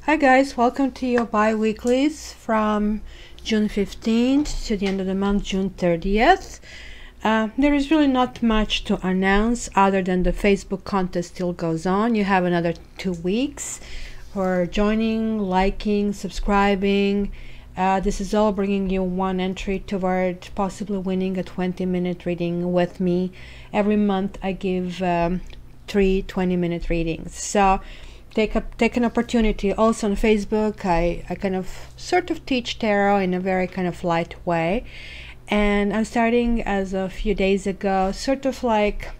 Hi guys, welcome to your bi-weeklies from June 15th to the end of the month, June 30th. There is really not much to announce other than the Facebook contest still goes on. You have another 2 weeks for joining, liking, subscribing. This is all bringing you one entry toward possibly winning a 20-minute reading with me. Every month I give 3 20-minute readings. So take an opportunity. Also on Facebook I kind of sort of teach tarot in a very kind of light way, and I'm starting as a few days ago sort of like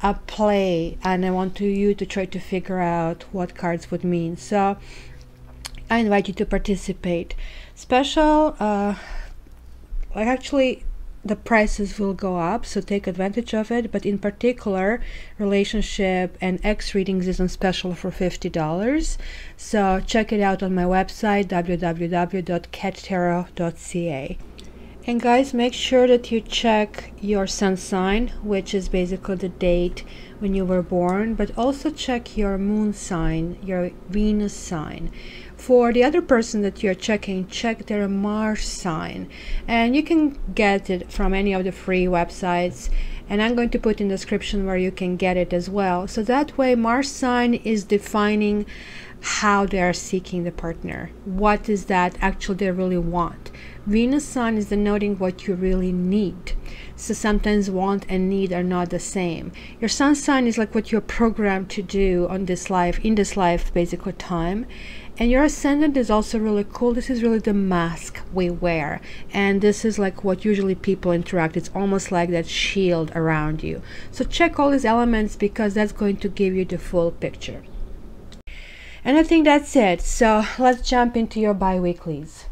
a play, and I want you to try to figure out what cards would mean. So I invite you to participate. Special actually the prices will go up, so take advantage of it, but in particular relationship and X readings is on special for $50. So check it out on my website www.cattarot.ca. And guys, make sure that you check your sun sign, which is basically the date when you were born, but also check your moon sign, your Venus sign. For the other person that you're checking, check their Mars sign, and you can get it from any of the free websites, and I'm going to put in the description where you can get it as well. So that way Mars sign is defining how they are seeking the partner, what is that actually they really want. Venus sign is denoting what you really need. So sometimes want and need are not the same. Your sun sign is like what you're programmed to do on this life, in this life basically time. And your ascendant is also really cool. This is really the mask we wear, and this is like what usually people interact. It's almost like that shield around you. So check all these elements because that's going to give you the full picture. And I think that's it. So let's jump into your bi-weeklies.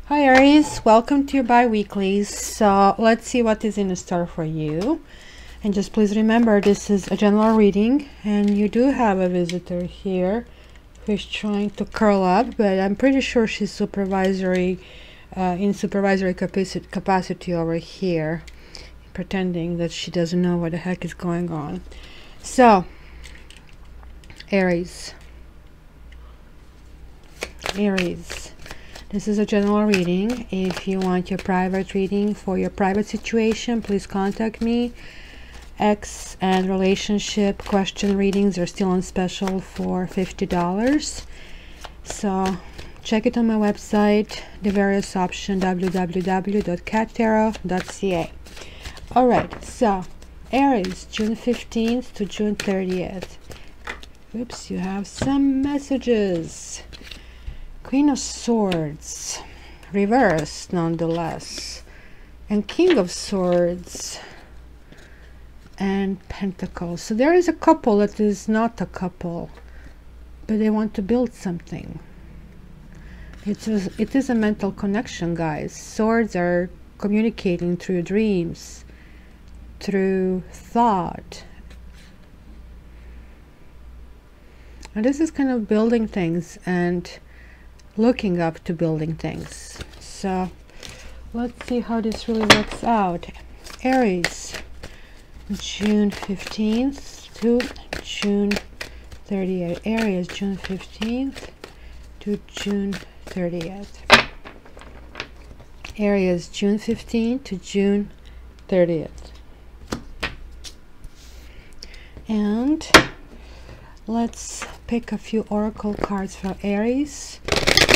Hi Aries, welcome to your bi-weeklies. So let's see what is in store for you. And just please remember, this is a general reading, and you do have a visitor here who's trying to curl up, but I'm pretty sure she's supervisory, in supervisory capacity over here, pretending that she doesn't know what the heck is going on. So, Aries. This is a general reading. If you want your private reading for your private situation, please contact me. X and relationship question readings are still on special for $50. So check it on my website, the various options, www.cattarot.ca. Alright, so Aries, June 15th to June 30th. Oops, you have some messages. Queen of Swords, reversed nonetheless, and King of Swords, and Pentacles. So there is a couple that is not a couple, but they want to build something. It is a mental connection, guys. Swords are communicating through dreams, through thought. And this is kind of building things and looking up to building things. So let's see how this really works out. Aries, June 15th to June 30th. Aries, June 15th to June 30th. Aries, June 15th to June 30th. And let's pick a few oracle cards for Aries,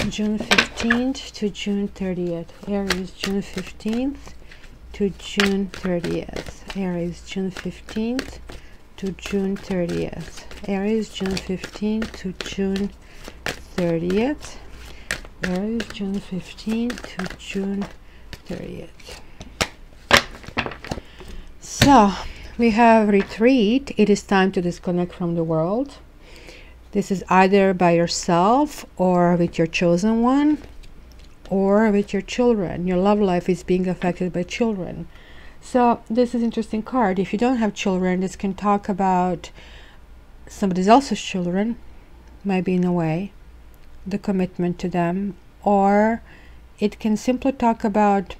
June 15th to June 30th. Aries, June 15th to June 30th. Aries, June 15th to June 30th. Aries, June 15th to June 30th. Aries, June 15th to June 30th. So we have retreat. It is time to disconnect from the world. This is either by yourself or with your chosen one or with your children. Your love life is being affected by children. So this is an interesting card. If you don't have children, this can talk about somebody else's children, maybe in a way. the commitment to them, or it can simply talk about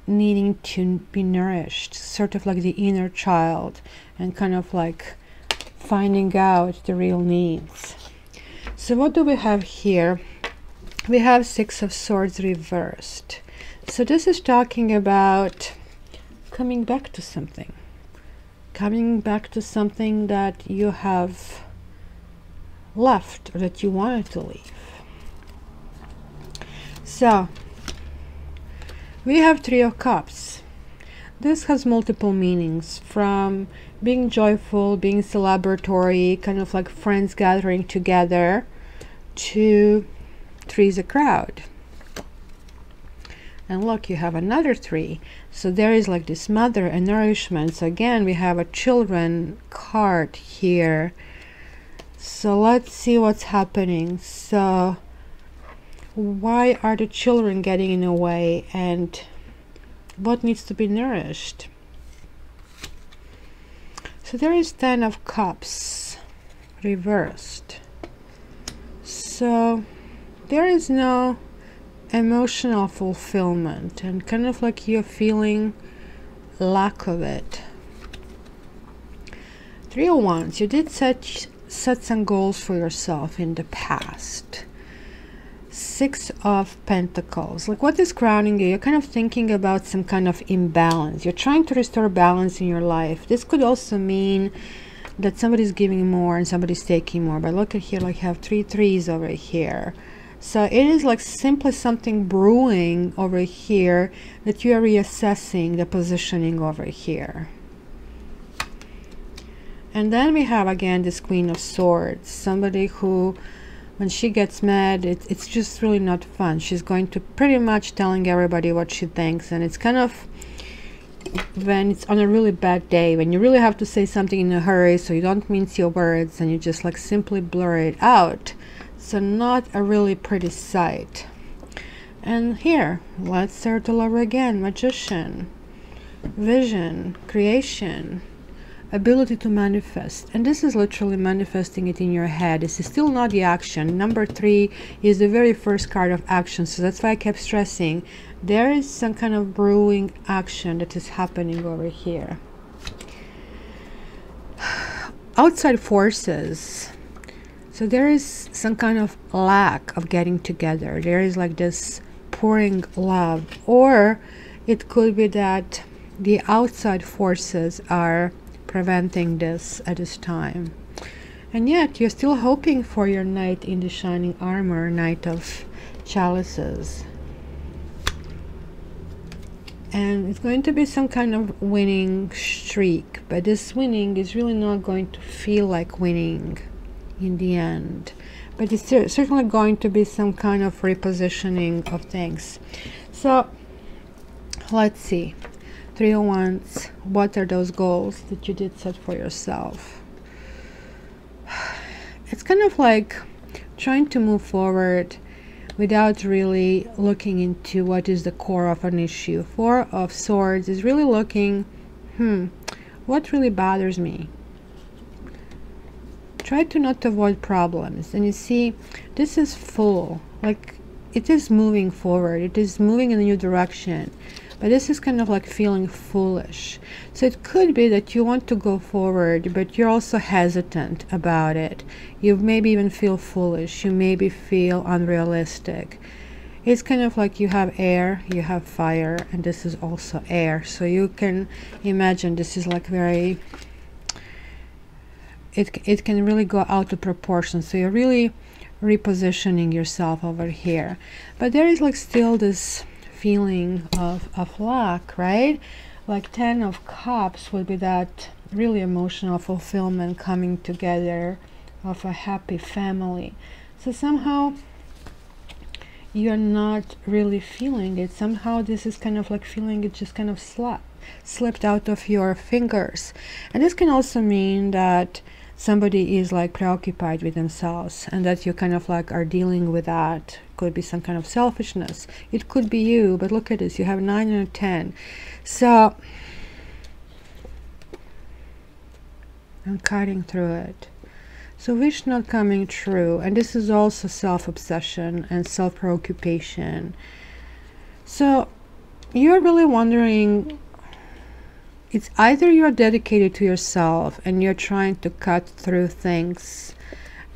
needing to be nourished, sort of like the inner child, and kind of like finding out the real needs. So what do we have here? We have Six of Swords reversed. So this is talking about coming back to something. Coming back to something that you have left or that you wanted to leave. So we have Three of Cups. This has multiple meanings, from being joyful, being celebratory, kind of like friends gathering together, to three's a crowd. And look, you have another three. So there is like this mother and nourishment. So again, we have a children card here. So let's see what's happening. So why are the children getting in the way, and what needs to be nourished? So there is Ten of Cups reversed. So there is no emotional fulfillment, and kind of like you're feeling lack of it. Three of Wands. You did set some goals for yourself in the past. Six of Pentacles. Like, what is grounding you? You're kind of thinking about some kind of imbalance. You're trying to restore balance in your life. This could also mean that somebody's giving more and somebody's taking more. But look at here, like, you have three threes over here. So it is like simply something brewing over here that you are reassessing the positioning over here. And then we have again this Queen of Swords. Somebody who, when she gets mad, it's just really not fun. She's going to pretty much telling everybody what she thinks, and it's kind of when it's on a really bad day, when you really have to say something in a hurry, so you don't mince your words and you just like simply blur it out. So not a really pretty sight. And here, let's start all over again. Magician, vision, creation, ability to manifest. And this is literally manifesting it in your head. This is still not the action. Number three is the very first card of action. So that's why I kept stressing there is some kind of brewing action that is happening over here. Outside forces. So there is some kind of lack of getting together. There is like this pouring love, or it could be that the outside forces are preventing this at this time. And yet you're still hoping for your knight in the shining armor, Knight of Chalices. And it's going to be some kind of winning streak, but this winning is really not going to feel like winning in the end. But it's certainly going to be some kind of repositioning of things. So let's see. Three of Wands. What are those goals that you did set for yourself? It's kind of like trying to move forward without really looking into what is the core of an issue. Four of Swords is really looking, what really bothers me? Try to not avoid problems. And you see, this is full. Like, it is moving forward. It is moving in a new direction. But this is kind of like feeling foolish. So it could be that you want to go forward, but you're also hesitant about it. You maybe even feel foolish. You maybe feel unrealistic. It's kind of like you have air, you have fire, and this is also air. So you can imagine this is like very... It can really go out of proportion. So you're really repositioning yourself over here. But there is like still this feeling of lack, right? Like 10 of Cups would be that really emotional fulfillment, coming together of a happy family. So somehow you're not really feeling it. Somehow this is kind of like feeling it just kind of slipped out of your fingers. And this can also mean that somebody is like preoccupied with themselves, and that you kind of like are dealing with that. Could be some kind of selfishness. It could be you, but look at this. You have 9 and a 10. So I'm cutting through it. So wish not coming true. And this is also self-obsession and self-preoccupation. So you're really wondering, it's either you're dedicated to yourself and you're trying to cut through things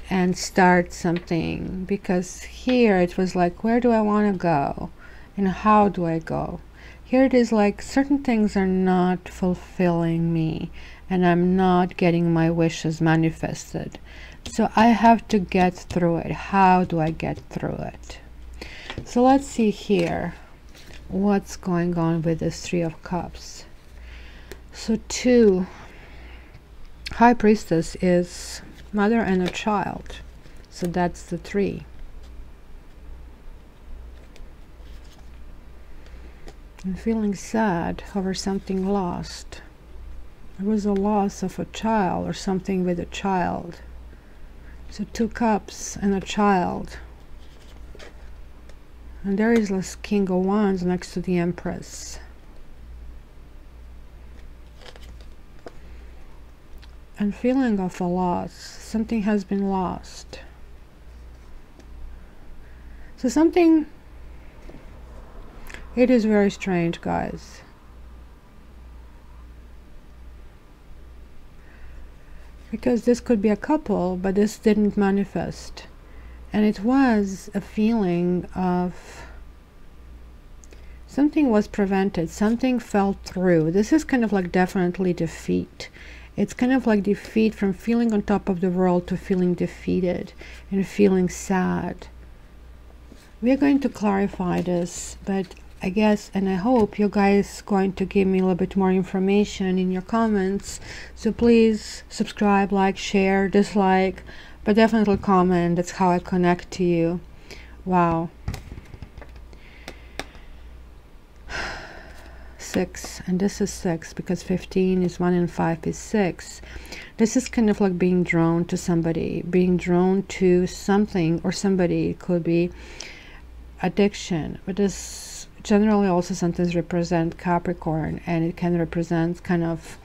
and start something, because here it was like, where do I want to go and how do I go? Here it is like certain things are not fulfilling me and I'm not getting my wishes manifested. So I have to get through it. How do I get through it? So let's see here what's going on with this Three of Cups. So 2, High Priestess is mother and a child. So that's the 3. I'm feeling sad over something lost. There was a loss of a child or something with a child. So 2 cups and a child. And there is this King of Wands next to the Empress. And feeling of a loss. Something has been lost. So something, it is very strange, guys. Because this could be a couple, but this didn't manifest. And it was a feeling of something was prevented, something fell through. This is kind of like definitely defeat. It's kind of like defeat, from feeling on top of the world to feeling defeated and feeling sad. We are going to clarify this, but I guess, and I hope you guys going to give me a little bit more information in your comments. So please subscribe, like, share, dislike, but definitely comment. That's how I connect to you. Wow. 6, and this is 6 because 15 is 1 and 5 is 6. This is kind of like being drawn to somebody, being drawn to something or somebody. It could be addiction, but this generally also sometimes represent Capricorn, and it can represent kind of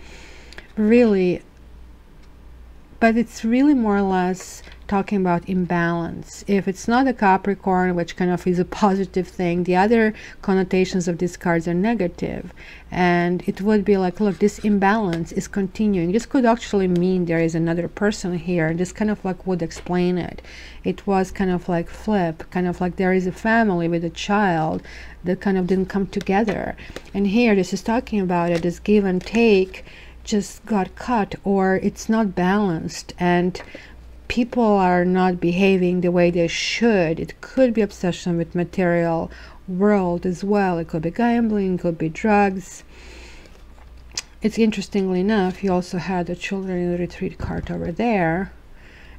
really, but it's really more or less talking about imbalance. If it's not a Capricorn, which kind of is a positive thing, the other connotations of these cards are negative, and it would be like, look, this imbalance is continuing. This could actually mean there is another person here, and this kind of like would explain it. It was kind of like flip, kind of like there is a family with a child that kind of didn't come together, and here this is talking about it, this give and take just got cut, or it's not balanced, and people are not behaving the way they should. It could be obsession with material world as well. It could be gambling, it could be drugs. It's interestingly enough, you also had the Children in the Retreat card over there,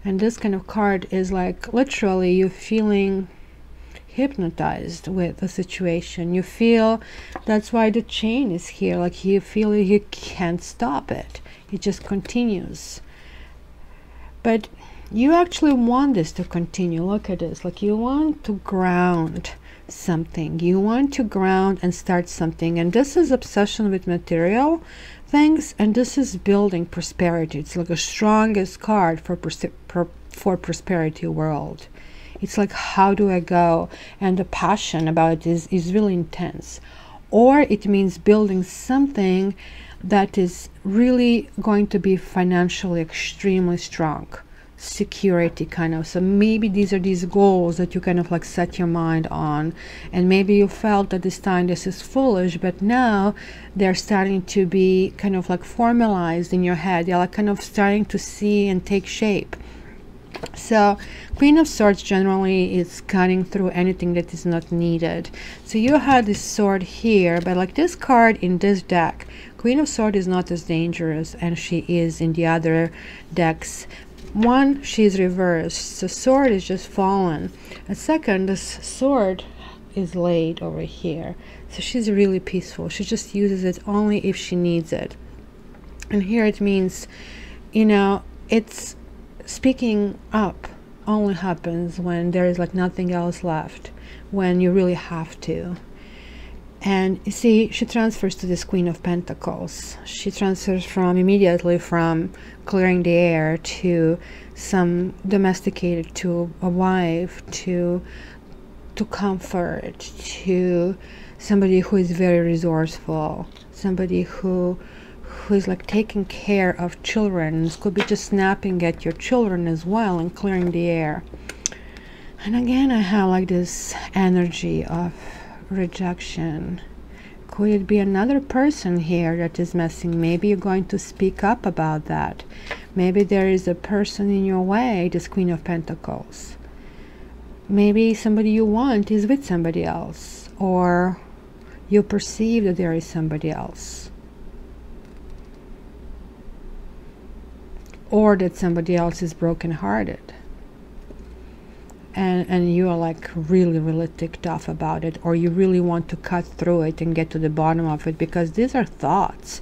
and this kind of card is like literally you feeling hypnotized with the situation. You feel, that's why the chain is here, like you feel you can't stop it. It just continues. But you actually want this to continue. Look at this, like you want to ground something. You want to ground and start something. And this is obsession with material things, and this is building prosperity. It's like a strongest card for prosperity world. It's like, how do I go? And the passion about it is really intense. Or it means building something that is really going to be financially extremely strong. Security kind of. So maybe these are these goals that you kind of like set your mind on, and maybe you felt that this time this is foolish, but now they're starting to be kind of like formalized in your head. They're like kind of starting to see and take shape. So Queen of Swords generally is cutting through anything that is not needed. So you had this sword here, but like this card in this deck, Queen of Swords is not as dangerous as she is in the other decks. One, she's reversed, so sword is just fallen. And second, this sword is laid over here, so she's really peaceful. She just uses it only if she needs it. And here it means, you know, it's speaking up only happens when there is like nothing else left, when you really have to. And you see, she transfers to this Queen of Pentacles. She transfers immediately from clearing the air to some domesticated, to a wife, to comfort, to somebody who is very resourceful, somebody who is like taking care of children. This could be just snapping at your children as well and clearing the air. And again, I have like this energy of rejection. Could it be another person here that is messing? Maybe you're going to speak up about that. Maybe there is a person in your way, this Queen of Pentacles. Maybe somebody you want is with somebody else, or you perceive that there is somebody else, or that somebody else is brokenhearted. And you are like really ticked off about it, or you really want to cut through it and get to the bottom of it, because these are thoughts,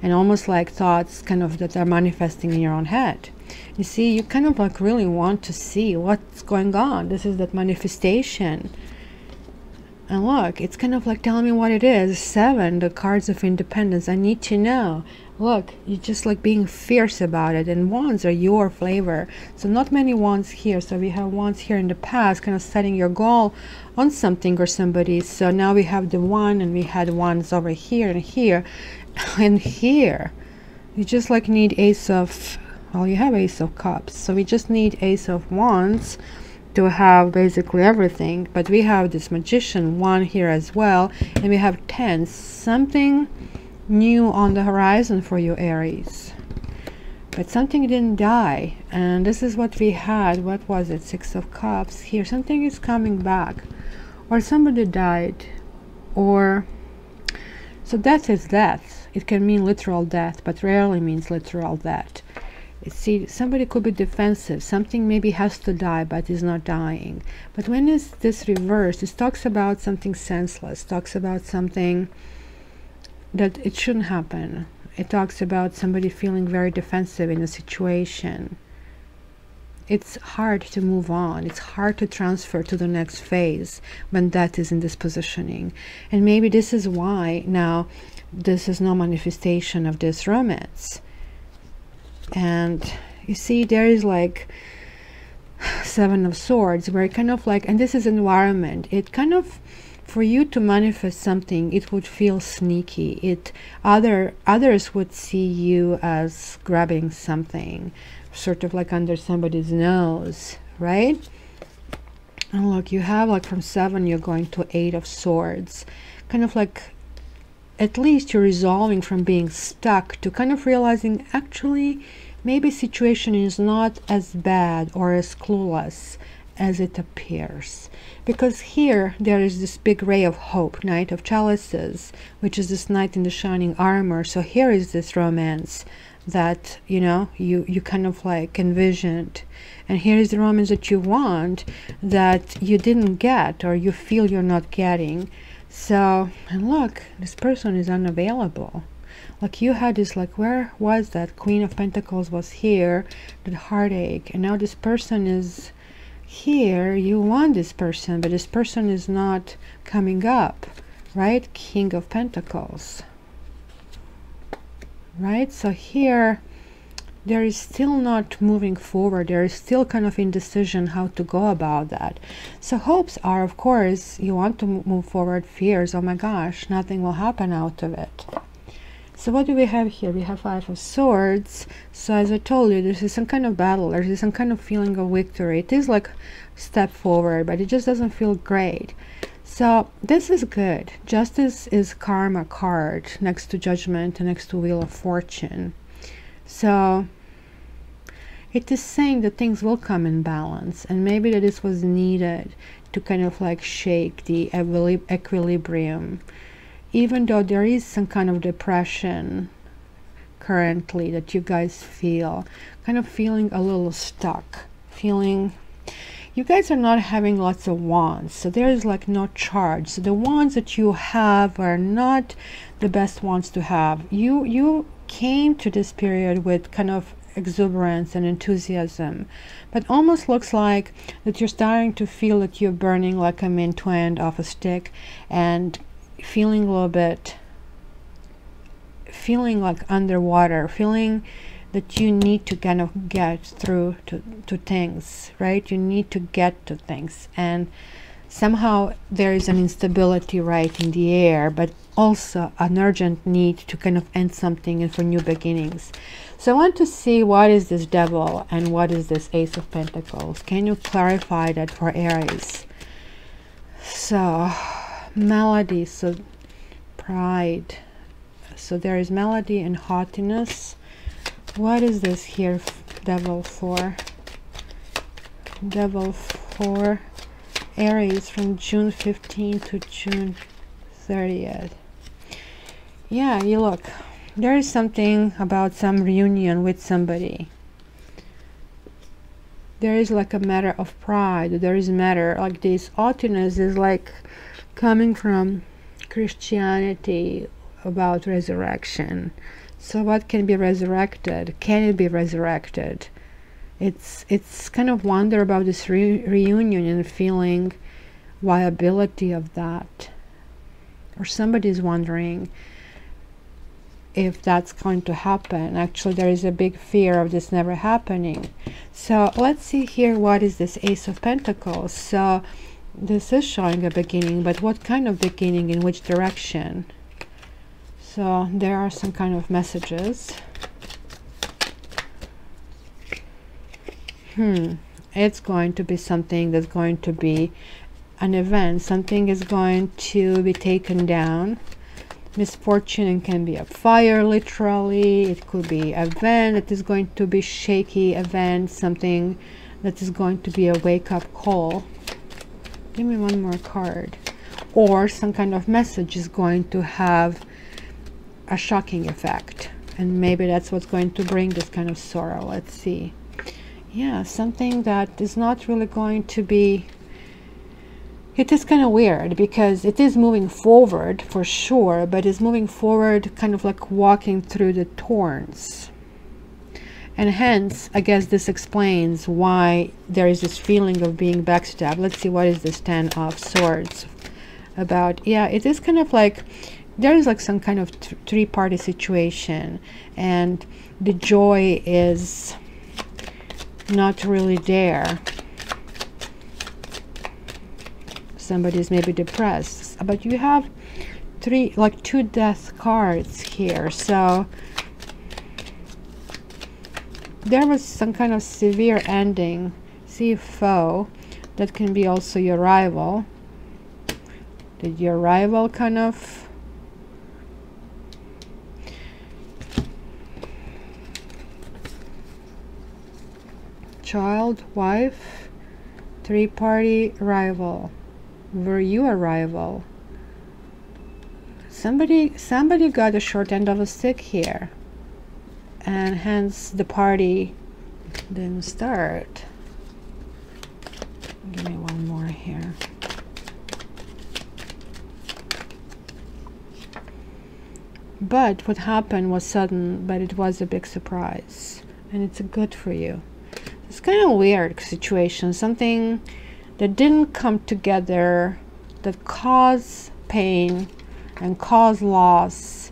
and almost like thoughts kind of that are manifesting in your own head. You see, you kind of like really want to see what's going on. This is that manifestation. And look, it's kind of like telling me what it is. 7, the cards of independence. I need to know. Look, you're just like being fierce about it, and wands are your flavor. So not many wands here. So we have wands here in the past, kind of setting your goal on something or somebody. So now we have the 1, and we had wands over here and here and here. You just like need Ace of, well, you have Ace of Cups. So we just need Ace of Wands to have basically everything. But we have this Magician 1 here as well, and we have 10. Something new on the horizon for you, Aries. But something didn't die, and this is what we had. What was it? 6 of Cups here. Something is coming back, or somebody died, or so death is death. It can mean literal death, but rarely means literal death. See, somebody could be defensive. Something maybe has to die but is not dying. But when is this reversed? It talks about something senseless, talks about something that it shouldn't happen. It talks about somebody feeling very defensive in a situation. It's hard to move on. It's hard to transfer to the next phase when that is in this positioning. And maybe this is why now this is no manifestation of this romance. And you see, there is like 7 of Swords, where it kind of like, and this is environment. It kind of, for you to manifest something, it would feel sneaky. Others would see you as grabbing something, sort of like under somebody's nose, right? And look, you have like from 7, you're going to 8 of Swords, kind of like, at least you're resolving from being stuck to kind of realizing, actually, maybe situation is not as bad or as clueless as it appears. Because here there is this big ray of hope, Knight of Chalices, which is this knight in the shining armor. So here is this romance that, you know, you kind of like envisioned, and here is the romance that you want that you didn't get, or you feel you're not getting. So, and look, this person is unavailable. Like you had this, like, where was that? Queen of Pentacles was here, that heartache, and now this person is here. You want this person, but this person is not coming up, right? King of Pentacles, right? So here there is still not moving forward. There is still kind of indecision how to go about that. So hopes are, of course, you want to move forward. Fears, oh my gosh, nothing will happen out of it. So what do we have here? We have 5 of Swords. So as I told you, this is some kind of battle. There is some kind of feeling of victory. It is like step forward, but it just doesn't feel great. So this is good. Justice is Karma card next to Judgment and next to Wheel of Fortune. So it is saying that things will come in balance, and maybe that this was needed to kind of like shake the equilibrium. Even though there is some kind of depression currently that you guys feel, kind of feeling a little stuck, feeling you guys are not having lots of wands, so there is like no charge. So the wands that you have are not the best ones to have. You came to this period with kind of exuberance and enthusiasm, but almost looks like that you're starting to feel that you're burning like a mint to end off a stick, and feeling a little bit, feeling like underwater, feeling that you need to kind of get through to things, right? You need to get to things, and somehow there is an instability right in the air, but also an urgent need to kind of end something and for new beginnings. So I want to see, what is this Devil and what is this Ace of Pentacles? Can you clarify that for Aries? So melody, so pride, so there is melody and haughtiness. What is this here, Devil for? Devil for Aries from June 15th to June 30th. Yeah, you look, there is something about some reunion with somebody. There is like a matter of pride. There is a matter like this haughtiness is like coming from Christianity about resurrection. So what can be resurrected? Can it be resurrected? It's kind of wonder about this reunion and feeling viability of that. Or somebody's wondering if that's going to happen. Actually, there is a big fear of this never happening. So let's see here, what is this Ace of Pentacles? So this is showing a beginning, but what kind of beginning, in which direction? So there are some kind of messages. It's going to be something that's going to be an event. Something is going to be taken down. Misfortune, and can be a fire, literally. It could be an event that is going to be shaky event, something that is going to be a wake-up call. Give me one more card. Or some kind of message is going to have a shocking effect, and maybe that's what's going to bring this kind of sorrow. Let's see. Yeah, something that is not really going to be, it is kind of weird because it is moving forward for sure, but it's moving forward kind of like walking through the thorns. And hence, I guess this explains why there is this feeling of being backstabbed. Let's see, what is this Ten of Swords about? Yeah, it is kind of like there is like some kind of three-party situation, and the joy is not really there. Somebody's maybe depressed, but you have two death cards here. So there was some kind of severe ending. See, foe, that can be also your rival. Did your rival kind of child, wife, three-party rival? Were you a rival? Somebody got a short end of a stick here, and hence the party didn't start. Give me one more here. But what happened was sudden, but it was a big surprise, and it's good for you. It's kind of weird situation, something that didn't come together, that caused pain and caused loss,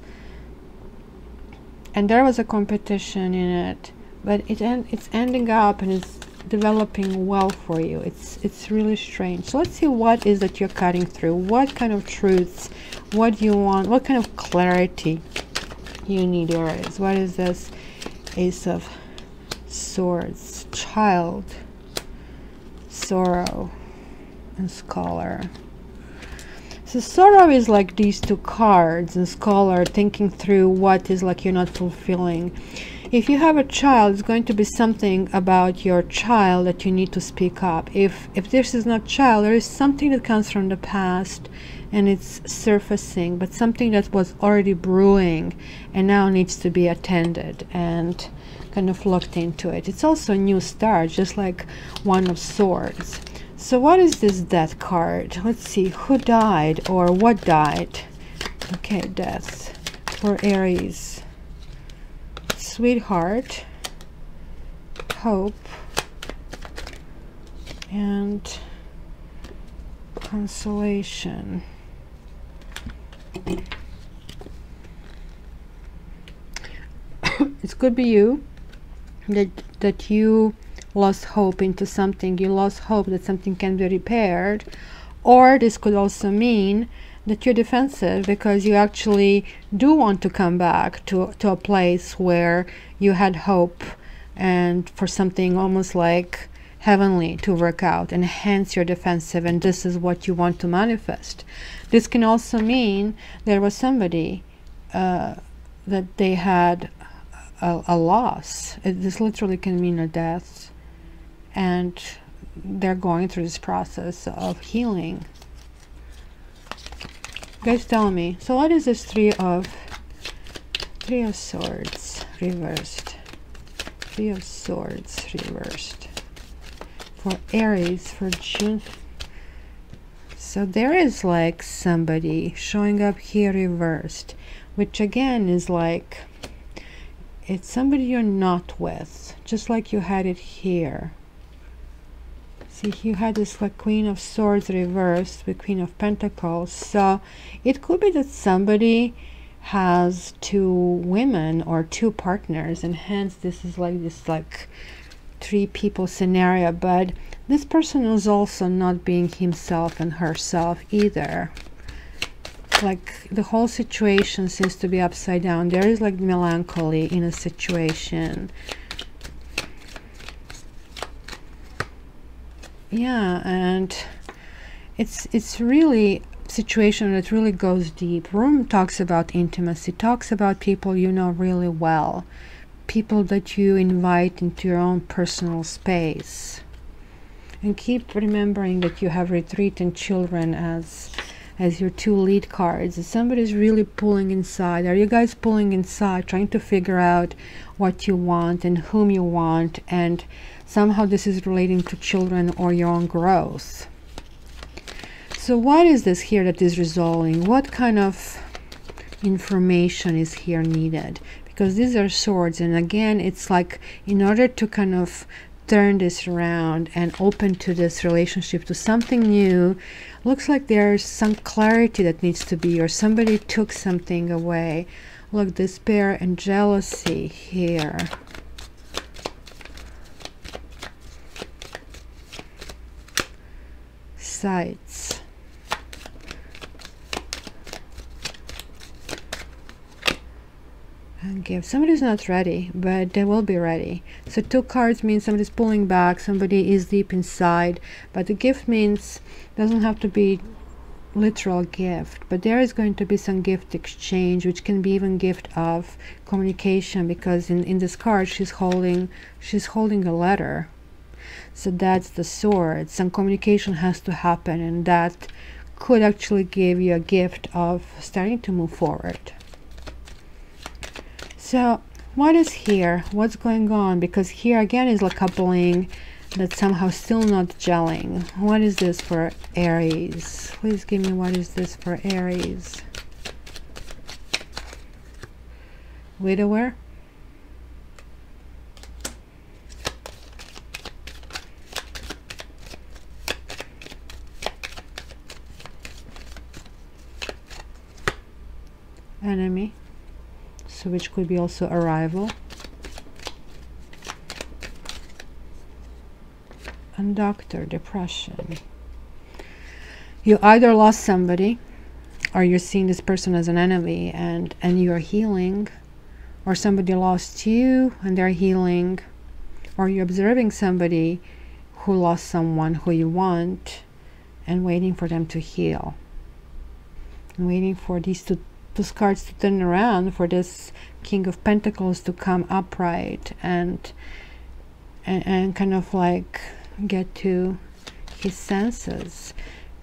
and there was a competition in it, but it's ending up and it's developing well for you. It's really strange. So let's see, what is that you're cutting through? What kind of truths? What do you want? What kind of clarity you need, Aries? What is this Ace of Swords? Child, sorrow, and scholar. So sorrow is like these two cards, and scholar, thinking through what is like you're not fulfilling. If you have a child, it's going to be something about your child that you need to speak up. If this is not child, there is something that comes from the past and it's surfacing, but something that was already brewing and now needs to be attended and kind of looked into it. It's also a new start, just like One of Swords. So what is this death card? Let's see, who died or what died? Okay, death for Aries. Sweetheart, hope, and consolation. It could be you, that you lost hope into something. You lost hope that something can be repaired. Or this could also mean that you're defensive because you actually do want to come back to a place where you had hope and for something almost like heavenly to work out, and hence you're defensive, and this is what you want to manifest. This can also mean there was somebody that they had a loss. This literally can mean a death, and they're going through this process of healing. Guys, tell me, so what is this Three of Swords reversed? Three of Swords reversed for Aries for June. So there is like somebody showing up here reversed, which again is like it's somebody you're not with, just like you had it here. See, you had this like Queen of Swords reversed with Queen of Pentacles. So it could be that somebody has two women or two partners, and hence this is like this like three people scenario. But this person is also not being himself and herself either. Like the whole situation seems to be upside down. There is like melancholy in a situation. Yeah, and it's really a situation that really goes deep. Room talks about intimacy, talks about people you know really well, people that you invite into your own personal space. And keep remembering that you have retreat and children as your two lead cards. Somebody's really pulling inside. Are you guys pulling inside, trying to figure out what you want and whom you want, and somehow this is relating to children or your own growth. So what is this here that is resolving? What kind of information is here needed? Because these are swords, and again it's like in order to kind of turn this around and open to this relationship, to something new, looks like there's some clarity that needs to be, or somebody took something away. Look, despair and jealousy here. Sights. And give. Somebody's not ready, but they will be ready. So two cards means somebody's pulling back, somebody is deep inside, but the gift means doesn't have to be literal gift, but there is going to be some gift exchange, which can be even gift of communication, because in this card she's holding a letter. So that's the sword. Some communication has to happen, and that could actually give you a gift of starting to move forward. So what is here? What's going on? Because here again is a coupling that's somehow still not gelling. What is this for Aries? Please give me what is this for Aries. Widower. Enemy. So which could be also arrival. And Doctor, depression. You either lost somebody, or you're seeing this person as an enemy and you're healing, or somebody lost you and they're healing, or you're observing somebody who lost someone who you want and waiting for them to heal, and waiting for these those cards to turn around, for this King of Pentacles to come upright and kind of like get to his senses,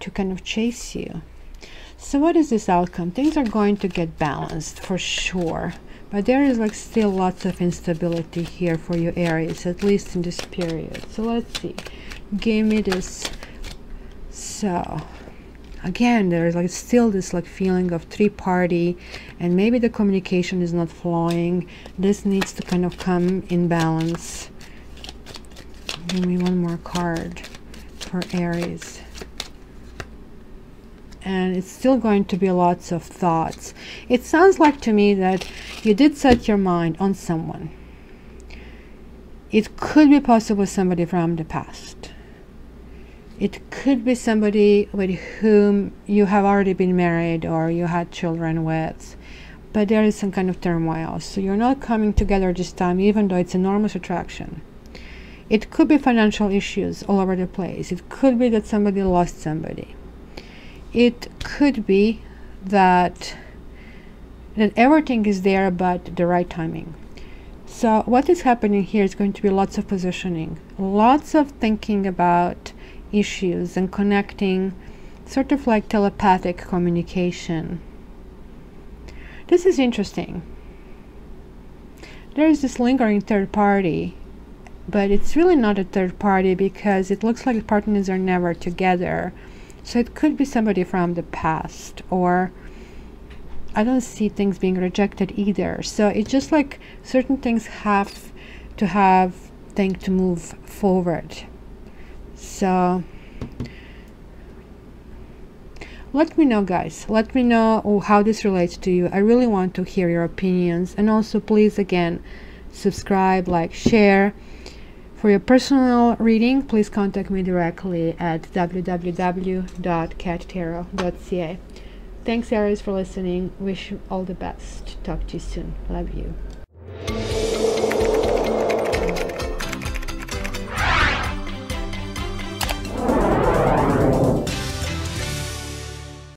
to kind of chase you. So what is this outcome? Things are going to get balanced for sure, but there is like still lots of instability here for you Aries, at least in this period. So let's see, give me this. So again, there is like still this like feeling of three-party, and maybe the communication is not flowing. This needs to kind of come in balance. Give me one more card for Aries. and it's still going to be lots of thoughts. It sounds like to me that you did set your mind on someone. It could be possibly somebody from the past. It could be somebody with whom you have already been married or you had children with, but there is some kind of turmoil. So you're not coming together this time, even though it's enormous attraction. It could be financial issues all over the place. It could be that somebody lost somebody. It could be that everything is there but the right timing. So what is happening here is going to be lots of positioning, lots of thinking about issues and connecting, sort of like telepathic communication. This is interesting. There is this lingering third party, but it's really not a third party because it looks like the partners are never together. So it could be somebody from the past, or I don't see things being rejected either. So it's just like certain things have to move forward. So let me know, guys. Let me know how this relates to you. I really want to hear your opinions. And also, please, again, subscribe, like, share. For your personal reading, please contact me directly at www.cattarot.ca. Thanks, Aries, for listening. Wish you all the best. Talk to you soon. Love you.